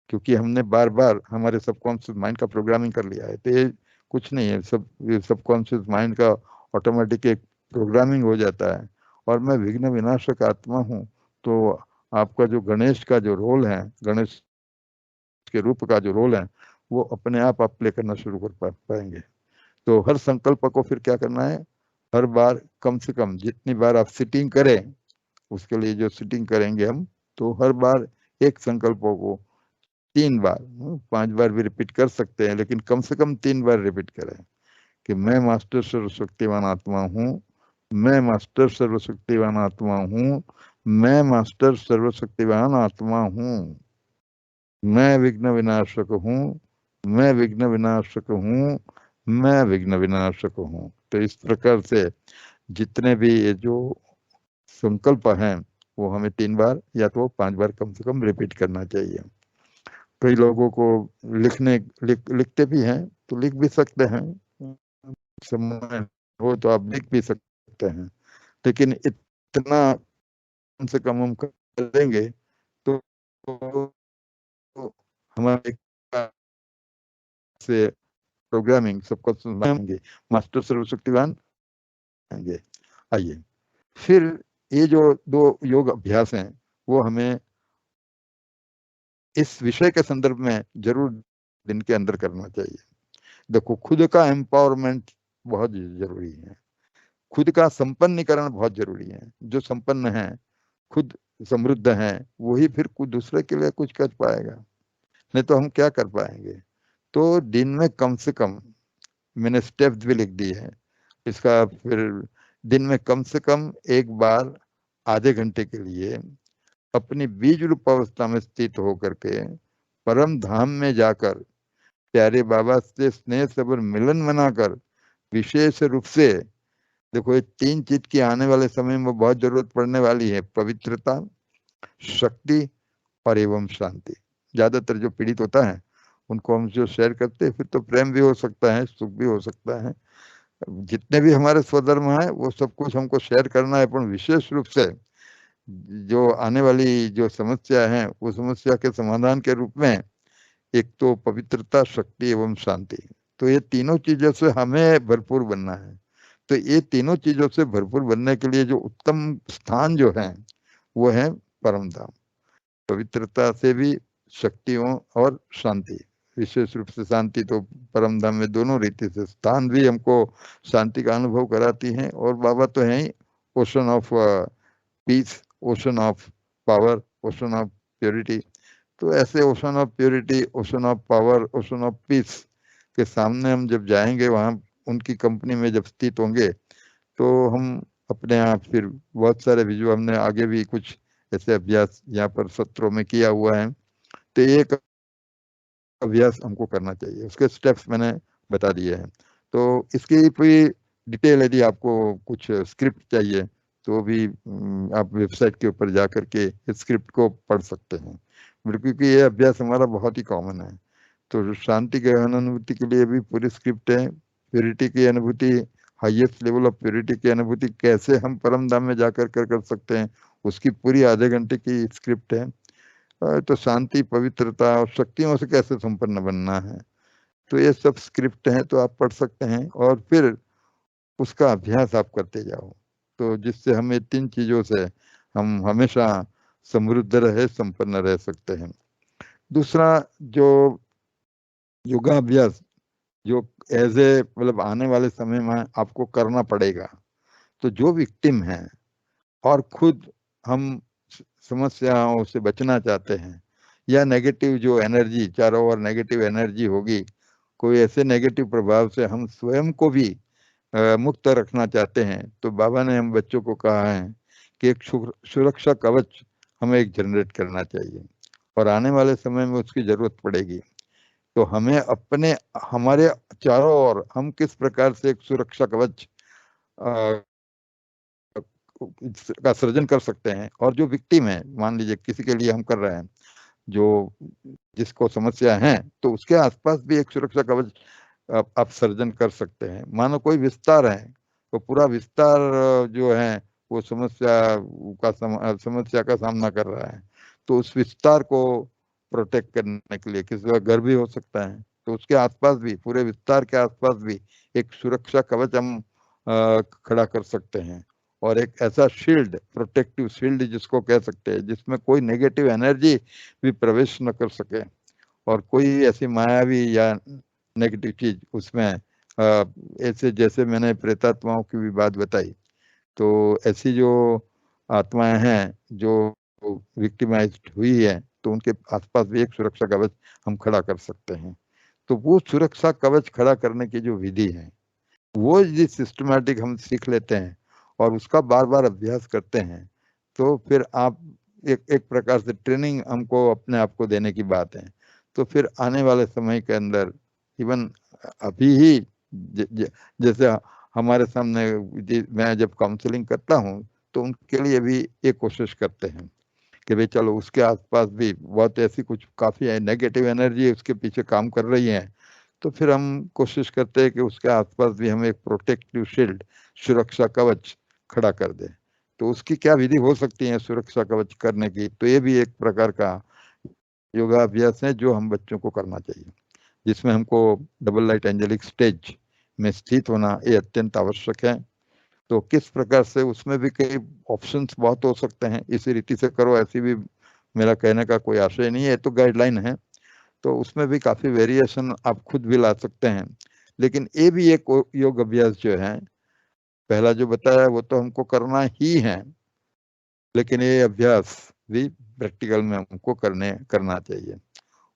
क्योंकि हमने बार बार हमारे सबकॉन्शियस माइंड का प्रोग्रामिंग कर लिया है। तो ये कुछ नहीं है, सबकॉन्शियस माइंड का ऑटोमेटिक एक प्रोग्रामिंग हो जाता है। और मैं विघ्न विनाशक आत्मा हूँ, तो आपका जो गणेश का जो रोल है, गणेश के रूप का जो रोल है, वो अपने आप प्ले करना शुरू कर पाएंगे। तो हर संकल्प को फिर क्या करना है, हर बार कम से कम जितनी बार आप सिटिंग करें, उसके लिए जो सिटिंग करेंगे हम, तो हर बार एक संकल्पों को 3 बार, 5 बार भी रिपीट कर सकते हैं, लेकिन कम से कम 3 बार रिपीट करें कि मैं मास्टर सर्वशक्तिवान आत्मा हूँ, मैं मास्टर सर्वशक्तिवान आत्मा हूँ, मैं मास्टर सर्वशक्तिवान आत्मा हूँ, मैं विघ्न विनाशक हूँ, मैं विघ्न विनाशक हूँ, मैं विघ्न विनाशक हूँ। तो इस प्रकार से जितने भी ये जो संकल्प हैं, वो हमें 3 बार या तो 5 बार कम से कम रिपीट करना चाहिए। कई लोगों को लिखते भी हैं, तो लिख भी सकते हैं, समय हो तो आप लिख भी सकते हैं, लेकिन इतना कम से कम हम करेंगे तो हमारे से प्रोग्रामिंग सबको समझाएंगे, मास्टर सर्वशक्तिवान आएंगे। आइए, फिर ये जो 2 योग अभ्यास हैं, वो हमें इस विषय के संदर्भ में जरूर दिन के अंदर करना चाहिए। देखो, खुद का एम्पावरमेंट बहुत जरूरी है, खुद का संपन्नीकरण बहुत जरूरी है। जो संपन्न है, खुद समृद्ध है, वही फिर कुछ दूसरे के लिए कुछ कर पाएगा, नहीं तो हम क्या कर पाएंगे। तो दिन में कम से कम, मैंने स्टेप्स भी लिख दी है इसका, फिर दिन में कम से कम एक बार आधे घंटे के लिए अपनी बीज रूप अवस्था में स्थित होकर के परम धाम में जाकर प्यारे बाबा से स्नेह सबर मिलन मनाकर, विशेष रूप से देखो, ये 3 चीज की आने वाले समय में बहुत जरूरत पड़ने वाली है, पवित्रता, शक्ति और एवं शांति। ज्यादातर जो पीड़ित होता है उनको हम जो शेयर करते हैं, फिर तो प्रेम भी हो सकता है, सुख भी हो सकता है, जितने भी हमारे स्वधर्म है वो सब कुछ हमको शेयर करना है, पर विशेष रूप से जो आने वाली जो समस्या है, वो समस्या के समाधान के रूप में एक तो पवित्रता, शक्ति एवं शांति। तो ये तीनों चीजों से हमें भरपूर बनना है। तो ये तीनों चीजों से भरपूर बनने के लिए जो उत्तम स्थान जो है, वो है परम धाम। पवित्रता से भी, शक्तियों और शांति, विशेष रूप से शांति तो परम धाम में दोनों रीति से, स्थान भी हमको शांति का अनुभव कराती है, और बाबा तो है ही ocean of peace, ocean of power, ocean of purity. तो ऐसे ocean of purity, ocean of power, ocean of peace के सामने हम जब जाएंगे, वहां उनकी कंपनी में जब स्थित होंगे, तो हम अपने आप फिर बहुत सारे विजुअल, हमने आगे भी कुछ ऐसे अभ्यास यहाँ पर सत्रों में किया हुआ है, तो एक अभ्यास हमको करना चाहिए, उसके स्टेप्स मैंने बता दिए हैं। तो इसकी पूरी डिटेल यदि आपको कुछ स्क्रिप्ट चाहिए, तो भी आप वेबसाइट के ऊपर जा करके इस स्क्रिप्ट को पढ़ सकते हैं, क्योंकि ये अभ्यास हमारा बहुत ही कॉमन है। तो शांति के अनुभूति के लिए भी पूरी स्क्रिप्ट है, प्योरिटी की अनुभूति, हाईएस्ट लेवल ऑफ प्योरिटी की अनुभूति कैसे हम परम धाम में जाकर कर सकते हैं, उसकी पूरी आधे घंटे की स्क्रिप्ट है। तो शांति, पवित्रता और शक्तियों से कैसे संपन्न बनना है, तो ये सब स्क्रिप्ट है, तो आप पढ़ सकते हैं, और फिर उसका अभ्यास आप करते जाओ, तो जिससे हमें 3 चीजों से हम हमेशा समृद्ध रहे, संपन्न रह सकते हैं। दूसरा जो योगाभ्यास, जो एज ए मतलब आने वाले समय में आपको करना पड़ेगा, तो जो विक्टिम है और खुद हम समस्याओं से बचना चाहते हैं, या नेगेटिव जो एनर्जी, चारों ओर नेगेटिव एनर्जी होगी, कोई ऐसे नेगेटिव प्रभाव से हम स्वयं को भी मुक्त रखना चाहते हैं, तो बाबा ने हम बच्चों को कहा है कि एक सुरक्षा कवच हमें एक जनरेट करना चाहिए, और आने वाले समय में उसकी जरूरत पड़ेगी। तो हमें अपने, हमारे चारों ओर हम किस प्रकार से एक सुरक्षा कवच का सृजन कर सकते हैं, और जो विक्टिम है, मान लीजिए किसी के लिए हम कर रहे हैं, जो जिसको समस्या है, तो उसके आसपास भी एक सुरक्षा कवच आप सर्जन कर सकते हैं। मानो कोई विस्तार है, तो पूरा विस्तार जो है वो समस्या का सामना कर रहा है, तो उस विस्तार को प्रोटेक्ट करने के लिए, किसी का घर भी हो सकता है, तो उसके आसपास भी, पूरे विस्तार के आसपास भी एक सुरक्षा कवच हम खड़ा कर सकते हैं, और एक ऐसा शील्ड, प्रोटेक्टिव शील्ड जिसको कह सकते हैं, जिसमें कोई नेगेटिव एनर्जी भी प्रवेश न कर सके, और कोई ऐसी मायावी या नेगेटिव चीज उसमें ऐसे, जैसे मैंने प्रेतात्माओं की भी बात बताई, तो ऐसी जो आत्माएं हैं जो विक्टिमाइज्ड हुई है, तो उनके आसपास भी एक सुरक्षा कवच हम खड़ा कर सकते हैं। तो वो सुरक्षा कवच खड़ा करने की जो विधि है, वो यदि सिस्टमैटिक हम सीख लेते हैं और उसका बार बार अभ्यास करते हैं, तो फिर आप एक प्रकार से ट्रेनिंग हमको अपने आप को देने की बात है। तो फिर आने वाले समय के अंदर, इवन अभी ही जैसे हमारे सामने मैं जब काउंसलिंग करता हूँ, तो उनके लिए भी एक कोशिश करते हैं कि भाई चलो, उसके आसपास भी बहुत ऐसी कुछ काफी नेगेटिव एनर्जी उसके पीछे काम कर रही है, तो फिर हम कोशिश करते हैं कि उसके आसपास भी हम एक प्रोटेक्टिव शील्ड, सुरक्षा कवच खड़ा कर दें। तो उसकी क्या विधि हो सकती है सुरक्षा कवच करने की? तो ये भी एक प्रकार का योगाभ्यास है जो हम बच्चों को करना चाहिए, जिसमें हमको डबल लाइट एंजेलिक स्टेज में स्थित होना ये अत्यंत आवश्यक है। तो किस प्रकार से, उसमें भी कई ऑप्शंस बहुत हो सकते हैं, इसी रीति से करो ऐसी भी मेरा कहने का कोई आशय नहीं है, तो गाइडलाइन है, तो उसमें भी काफी वेरिएशन आप खुद भी ला सकते हैं। लेकिन ये भी एक योग अभ्यास जो है, पहला जो बताया वो तो हमको करना ही है, लेकिन ये अभ्यास भी प्रैक्टिकल में हमको करना चाहिए।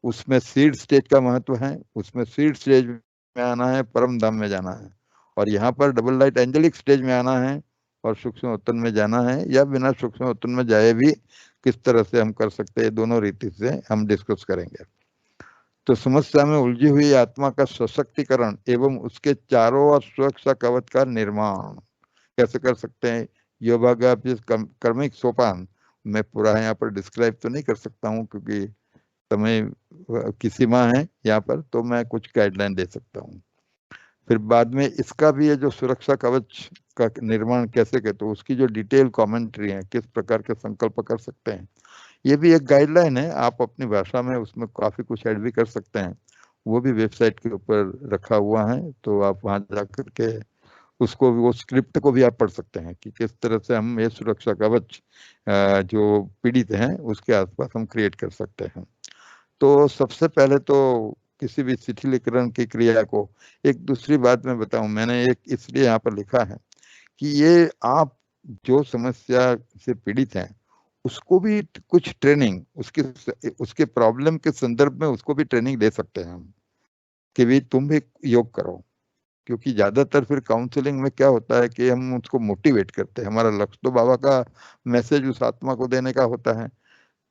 उसमें सीड स्टेज का महत्व है, उसमें सीड स्टेज में आना है, परम धाम में जाना है, और यहाँ पर डबल लाइट एंजेलिक स्टेज में आना है और सूक्ष्म वतन में जाना है, या बिना सूक्ष्म वतन में जाए भी किस तरह से हम कर सकते हैं, दोनों रीति से हम डिस्कस करेंगे। तो समस्या में उलझी हुई आत्मा का सशक्तिकरण एवं उसके चारों ओर सुरक्षा कवच का निर्माण कैसे कर सकते हैं, योगाभ्यास कर्मिक सोपान मैं पूरा यहाँ पर डिस्क्राइब तो नहीं कर सकता हूँ, क्योंकि समय की सीमा है यहाँ पर, तो मैं कुछ गाइडलाइन दे सकता हूँ। फिर बाद में इसका भी ये जो सुरक्षा कवच का निर्माण कैसे के, तो उसकी जो डिटेल कमेंट्री है, किस प्रकार के संकल्प कर सकते हैं, ये भी एक गाइडलाइन है। आप अपनी भाषा में उसमें काफी कुछ ऐड भी कर सकते हैं, वो भी वेबसाइट के ऊपर रखा हुआ है, तो आप वहां जाकर के उसको, वो स्क्रिप्ट को भी आप पढ़ सकते हैं कि किस तरह से हम ये सुरक्षा कवच जो पीड़ित हैं उसके आसपास हम क्रिएट कर सकते हैं। तो सबसे पहले तो किसी भी शिथिलीकरण की क्रिया को, एक दूसरी बात मैं बताऊं, मैंने एक इसलिए यहाँ पर लिखा है कि ये आप जो समस्या से पीड़ित हैं उसको भी कुछ ट्रेनिंग, उसके प्रॉब्लम के संदर्भ में उसको भी ट्रेनिंग दे सकते हैं हम, कि भाई तुम भी योग करो। क्योंकि ज्यादातर फिर काउंसलिंग में क्या होता है कि हम उसको मोटिवेट करते हैं, हमारा लक्ष्य तो बाबा का मैसेज उस आत्मा को देने का होता है।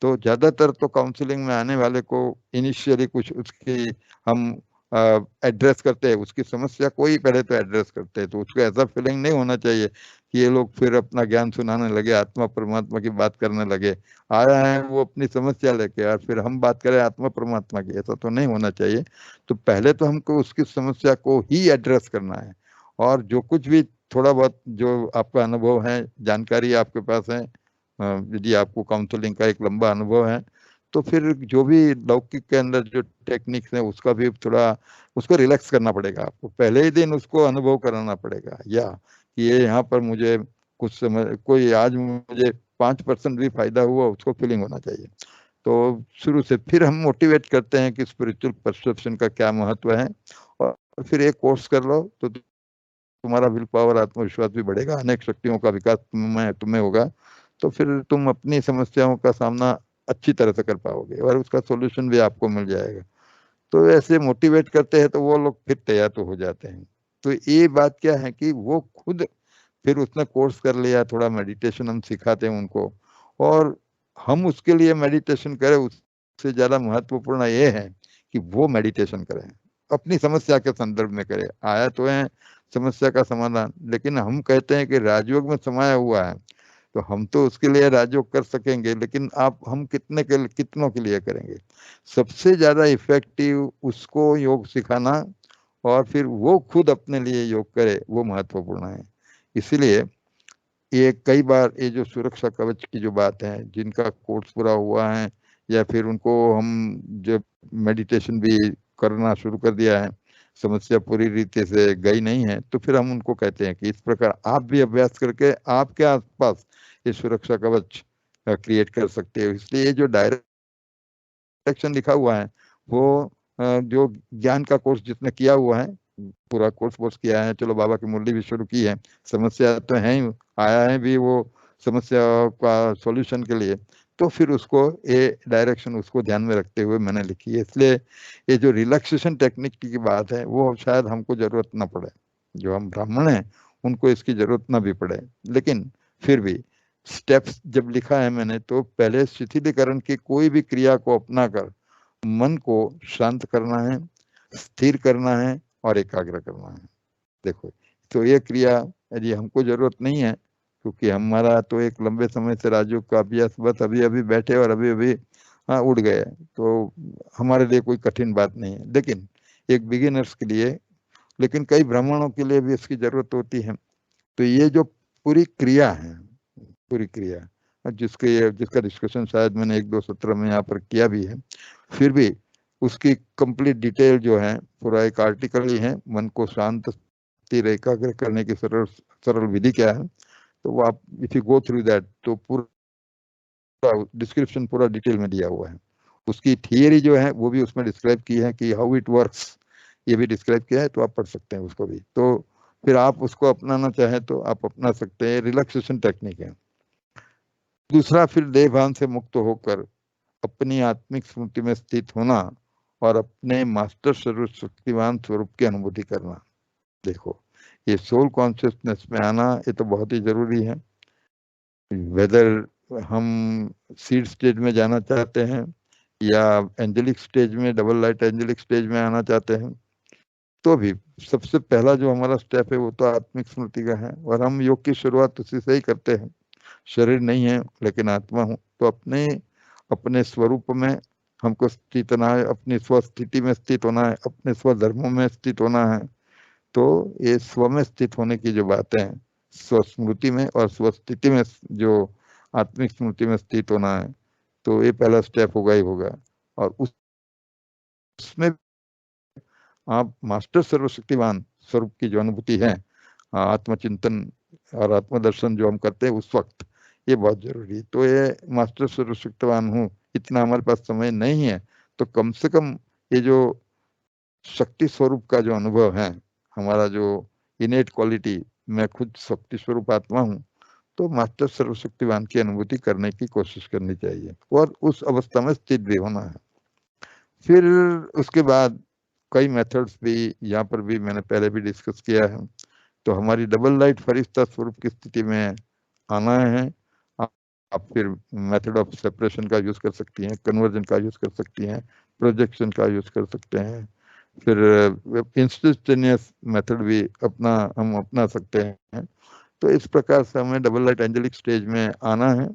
तो ज्यादातर तो काउंसलिंग में आने वाले को इनिशियली कुछ उसकी हम एड्रेस करते हैं, उसकी समस्या को ही पहले तो एड्रेस करते हैं, तो उसको ऐसा फीलिंग नहीं होना चाहिए कि ये लोग फिर अपना ज्ञान सुनाने लगे, आत्मा परमात्मा की बात करने लगे, आया है वो अपनी समस्या लेके और फिर हम बात करें आत्मा परमात्मा की, ऐसा तो नहीं होना चाहिए। तो पहले तो हमको उसकी समस्या को ही एड्रेस करना है, और जो कुछ भी थोड़ा बहुत जो आपका अनुभव है, जानकारी आपके पास है, यदि आपको काउंसलिंग का एक लंबा अनुभव है, तो फिर जो भी लौकिक के अंदर जो टेक्निक्स है उसका भी थोड़ा उसको रिलैक्स करना पड़ेगा, आपको पहले ही दिन उसको अनुभव कराना पड़ेगा, या कि ये यहाँ पर मुझे कुछ समय, कोई आज मुझे 5% भी फायदा हुआ, उसको फीलिंग होना चाहिए। तो शुरू से फिर हम मोटिवेट करते हैं कि स्पिरिचुअल परसेप्शन का क्या महत्व है, और फिर एक कोर्स कर लो तो तुम्हारा विल पावर, आत्मविश्वास भी बढ़ेगा, अनेक शक्तियों का विकास तुम्हें होगा, तो फिर तुम अपनी समस्याओं का सामना अच्छी तरह से कर पाओगे और उसका सॉल्यूशन भी आपको मिल जाएगा। तो ऐसे मोटिवेट करते हैं तो वो लोग फिर तैयार तो हो जाते हैं। तो ये बात क्या है कि वो खुद फिर उसने कोर्स कर लिया, थोड़ा मेडिटेशन हम सिखाते हैं उनको, और हम उसके लिए मेडिटेशन करें, उससे ज्यादा महत्वपूर्ण ये है कि वो मेडिटेशन करें, अपनी समस्या के संदर्भ में करें। आया तो है समस्या का समाधान, लेकिन हम कहते हैं कि राजयोग में समाया हुआ है, तो हम तो उसके लिए राजयोग कर सकेंगे, लेकिन हम कितनों के लिए करेंगे? सबसे ज्यादा इफेक्टिव उसको योग सिखाना, और फिर वो खुद अपने लिए योग करे, वो महत्वपूर्ण है। इसीलिए ये कई बार ये जो सुरक्षा कवच की जो बात है, जिनका कोर्स पूरा हुआ है या फिर उनको हम जो मेडिटेशन भी करना शुरू कर दिया है, समस्या पूरी रीति से गई नहीं है, तो फिर हम उनको कहते हैं कि इस प्रकार आप भी अभ्यास करके आपके आसपास ये सुरक्षा कवच क्रिएट कर सकते हो। इसलिए ये जो डायरेक्शन लिखा हुआ है वो जो ज्ञान का कोर्स जिसने किया हुआ है, पूरा कोर्स किया है, चलो बाबा की मुरली भी शुरू की है, समस्या तो है ही, आया है भी वो समस्या का सॉल्यूशन के लिए, तो फिर उसको ये डायरेक्शन उसको ध्यान में रखते हुए मैंने लिखी है। इसलिए ये जो रिलैक्सेशन टेक्निक की बात है वो शायद हमको जरूरत ना पड़े, जो हम ब्राह्मण हैं उनको इसकी जरूरत ना भी पड़े, लेकिन फिर भी स्टेप्स जब लिखा है मैंने, तो पहले शिथिलीकरण की कोई भी क्रिया को अपनाकर मन को शांत करना है, स्थिर करना है और एकाग्र करना है। देखो, तो ये क्रिया यदि हमको जरूरत नहीं है, क्योंकि हमारा तो एक लंबे समय से राजयोग का अभ्यास, बस अभी अभी बैठे और अभी अभी उड़ गए, तो हमारे लिए कोई कठिन बात नहीं है, लेकिन एक बिगिनर्स के लिए, लेकिन कई ब्राह्मणों के लिए भी इसकी जरूरत होती है। तो ये जो पूरी क्रिया है, पूरी क्रिया जिसका डिस्कशन शायद मैंने 1-2 सत्र में यहाँ पर किया भी है, फिर भी उसकी कंप्लीट डिटेल जो है पूरा एक आर्टिकल ही है, मन को शांत स्थिर एकाग्र करने की सरल विधि क्या है, तो वो आप if you go through that तो पूरा डिस्क्रिप्शन पूरा डिटेल में दिया हुआ है। उसकी थियरी जो है वो भी उसमें डिस्क्राइब की है कि हाउ इट वर्क्स, ये भी डिस्क्राइब किया है, तो आप पढ़ सकते हैं उसको भी। तो फिर आप उसको अपनाना चाहें तो आप अपना सकते हैं, रिलैक्सेशन टेक्निक है। दूसरा, फिर देह भान से मुक्त होकर अपनी आत्मिक स्मृति में स्थित होना और अपने मास्टर सर्वशक्तिमान स्वरूप की अनुभूति करना। देखो, ये सोल कॉन्शियसनेस में आना ये तो बहुत ही जरूरी है। वेदर हम सीड स्टेज में जाना चाहते हैं या एंजेलिक स्टेज में, डबल लाइट एंजेलिक स्टेज में आना चाहते हैं, तो भी सबसे पहला जो हमारा स्टेप है वो तो आत्मिक स्मृति का है, और हम योग की शुरुआत उसी से ही करते हैं। शरीर नहीं है लेकिन आत्मा हूँ, तो अपने स्वरूप में हमको स्थित होना है, अपनी स्वस्थिति में स्थित होना है, अपने स्वधर्मों में स्थित होना है। तो ये स्व में स्थित होने की जो बातें हैं, स्वस्मृति में और स्वस्थिति में जो आत्मिक स्मृति में स्थित होना है, तो ये पहला स्टेप होगा ही होगा। और उसमें आप मास्टर सर्वशक्तिवान स्वरूप की जो अनुभूति है, आत्मचिंतन और आत्मदर्शन जो हम करते हैं उस वक्त, ये बहुत जरूरी है। तो ये मास्टर सर्वशक्तिवान हूँ, इतना हमारे पास समय नहीं है, तो कम से कम ये जो शक्ति स्वरूप का जो अनुभव है, हमारा जो इनेट क्वालिटी, मैं खुद शक्ति स्वरूप आत्मा हूँ, तो मास्टर सर्वशक्तिवान की अनुभूति करने की कोशिश करनी चाहिए और उस अवस्था में स्थित भी होना है। फिर उसके बाद कई मेथड्स भी यहाँ पर भी मैंने पहले भी डिस्कस किया है। तो हमारी डबल लाइट फरिश्ता स्वरूप की स्थिति में आना है। आप फिर मेथड ऑफ सेपरेशन का यूज कर सकती हैं, कन्वर्जन का यूज कर सकती हैं, प्रोजेक्शन का यूज कर सकते हैं, फिर इंस्टेंटेनियस मेथड भी हम अपना सकते हैं। तो इस प्रकार से हमें डबल लाइट एंजेलिक स्टेज में आना है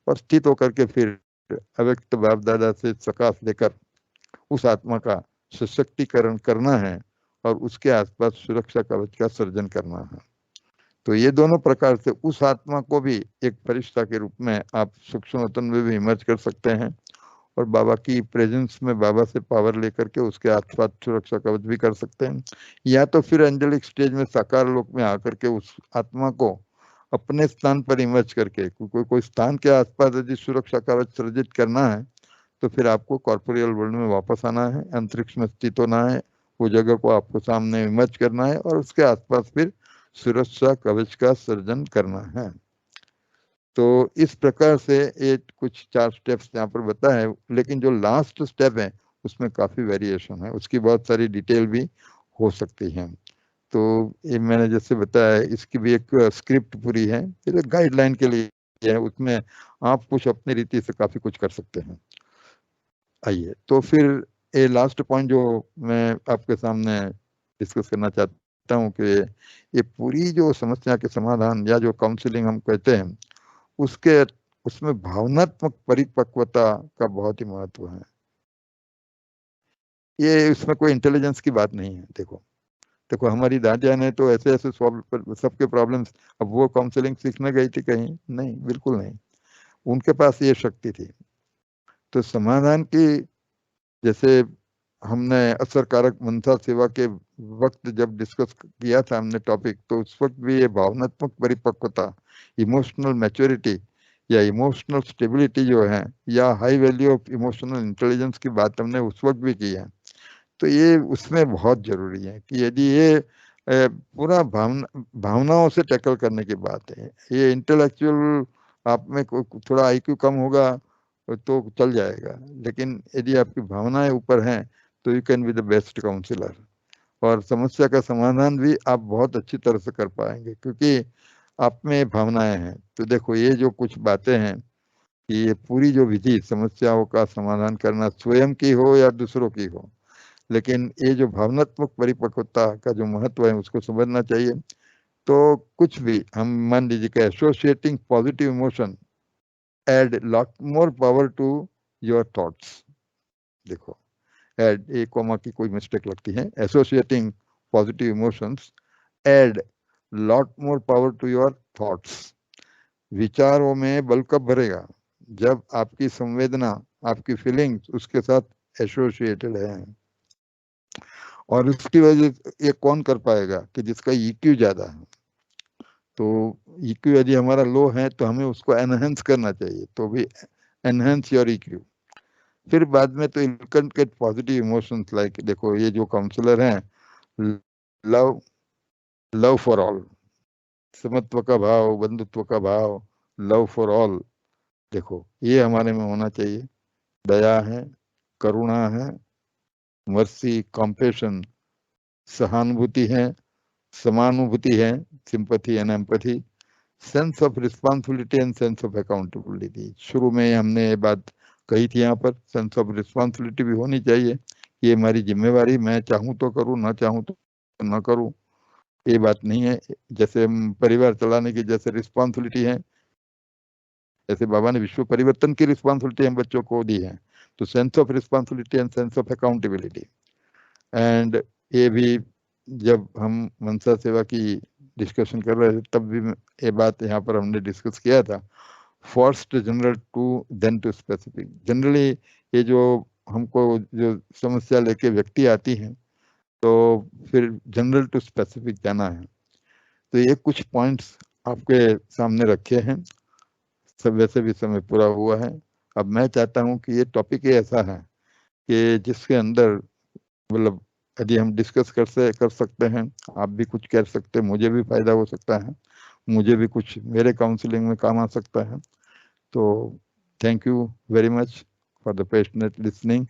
और स्थित होकर के फिर अव्यक्त बाप दादा से सकाश लेकर उस आत्मा का सशक्तिकरण करना है और उसके आसपास सुरक्षा कवच का सर्जन करना है। तो ये दोनों प्रकार से उस आत्मा को भी एक फरिश्ता के रूप में आप सूक्ष्म वतन में भी इमर्ज कर सकते हैं और बाबा की प्रेजेंस में बाबा से पावर लेकर के उसके आसपास सुरक्षा कवच भी कर सकते हैं, या तो फिर एंजेलिक स्टेज में साकार लोक में आकर के उस आत्मा को अपने स्थान पर इमर्ज करके कोई स्थान के आसपास यदि सुरक्षा कवच सर्जित करना है, तो फिर आपको कॉर्पोरियल वर्ल्ड में वापस आना है, अंतरिक्ष में स्थित होना है, वो जगह को आपको सामने इमर्ज करना है और उसके आसपास फिर सुरक्षा कवच का सर्जन करना है। तो इस प्रकार से ये कुछ 4 स्टेप्स यहाँ पर बताए, लेकिन जो लास्ट स्टेप है उसमें काफी वेरिएशन है, उसकी बहुत सारी डिटेल भी हो सकती है। तो ये मैंने जैसे बताया, इसकी भी एक स्क्रिप्ट पूरी है, ये गाइडलाइन के लिए है, उसमें आप कुछ अपनी रीति से काफी कुछ कर सकते हैं। आइए, तो फिर ये लास्ट पॉइंट जो मैं आपके सामने डिस्कस करना चाहता हूँ कि ये पूरी जो समस्या के समाधान या जो काउंसलिंग हम कहते हैं, उसमें भावनात्मक परिपक्वता का बहुत ही महत्व है। ये इसमें कोई इंटेलिजेंस की बात नहीं है। देखो हमारी दादिया ने तो ऐसे सबके प्रॉब्लम्स, अब वो काउंसलिंग सीखने गई थी कहीं? नहीं, बिल्कुल नहीं। उनके पास ये शक्ति थी तो समाधान की, जैसे हमने असरकारक मनसा सेवा के वक्त जब डिस्कस किया था हमने टॉपिक, तो उस वक्त भी ये भावनात्मक परिपक्वता, इमोशनल मैच्योरिटी या इमोशनल स्टेबिलिटी जो है, या high value of emotional intelligence की बात हमने उस वक्त भी की है। तो ये उसमें बहुत जरूरी है कि यदि ये पूरा भावनाओं से टैकल करने की बात है। ये इंटेलेक्चुअल आप में थोड़ा आईक्यू कम होगा तो चल जाएगा, लेकिन यदि आपकी भावनाएं ऊपर हैं तो you can be the best counsellor, और समस्या का समाधान भी आप बहुत अच्छी तरह से कर पाएंगे क्योंकि आप में भावनाएं हैं। तो देखो, ये जो कुछ बातें हैं कि ये पूरी जो विधि समस्याओं का समाधान करना स्वयं की हो या दूसरों की हो, लेकिन ये जो भावनात्मक परिपक्वता का जो महत्व है उसको समझना चाहिए। तो कुछ भी हम मान लीजिए कि associating positive emotion add lot more power to your thoughts. देखो, एड ए कॉमा की कोई मिस्टेक लगती है, associating positive emotions add lot more power to your thoughts. विचारों में बल कब भरेगा? जब आपकी संवेदना, आपकी फीलिंग्स उसके साथ एसोसिएटेड है। और उसकी वजह ये कौन कर पाएगा कि जिसका ईक्यू ज्यादा है। तो ईक्यू यदि हमारा लो है तो हमें उसको एनहेंस करना चाहिए, तो भी एनहेंस योर ईक्यू। फिर बाद में तो इनकलकेट पॉजिटिव इमोशंस लाइक, देखो ये जो काउंसलर हैं, लव, लव फॉर ऑल, समत्व का भाव, बंधुत्व का भाव, लव फॉर ऑल, देखो ये हमारे में होना चाहिए। दया है, करुणा है, मर्सी, कॉम्पेशन, सहानुभूति है, समानुभूति है, sympathy and empathy, sense of responsibility and sense of accountability. शुरू में हमने ये बात कही थी, यहाँ पर सेंस ऑफ रिस्पॉन्सिबिलिटी भी होनी चाहिए, ये हमारी जिम्मेवारी, मैं चाहूँ तो करूँ, ना चाहूँ तो ना करूँ, ये बात नहीं है। जैसे परिवार चलाने की जैसे रिस्पॉन्सिबिलिटी है, जैसे बाबा ने विश्व परिवर्तन की रिस्पॉन्सिबिलिटी हम बच्चों को दी है, तो sense of responsibility and sense of accountability. And ये भी जब हम मनसा सेवा की डिस्कशन कर रहे थे तब भी ये बात यहाँ पर हमने डिस्कस किया था, first general to then to specific. Generally ये जो हमको जो समस्या लेके व्यक्ति आती हैं तो फिर जनरल टू स्पेसिफिक जाना है। तो ये कुछ पॉइंट्स आपके सामने रखे हैं, सब वैसे भी समय पूरा हुआ है। अब मैं चाहता हूँ कि ये टॉपिक ही ऐसा है कि जिसके अंदर मतलब यदि हम डिस्कस कर सकते हैं, आप भी कुछ कर सकते हैं, मुझे भी फायदा हो सकता है, मुझे भी कुछ मेरे काउंसलिंग में काम आ सकता है। तो thank you very much for the passionate listening.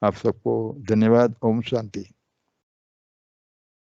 आप सबको धन्यवाद। ओम शांति।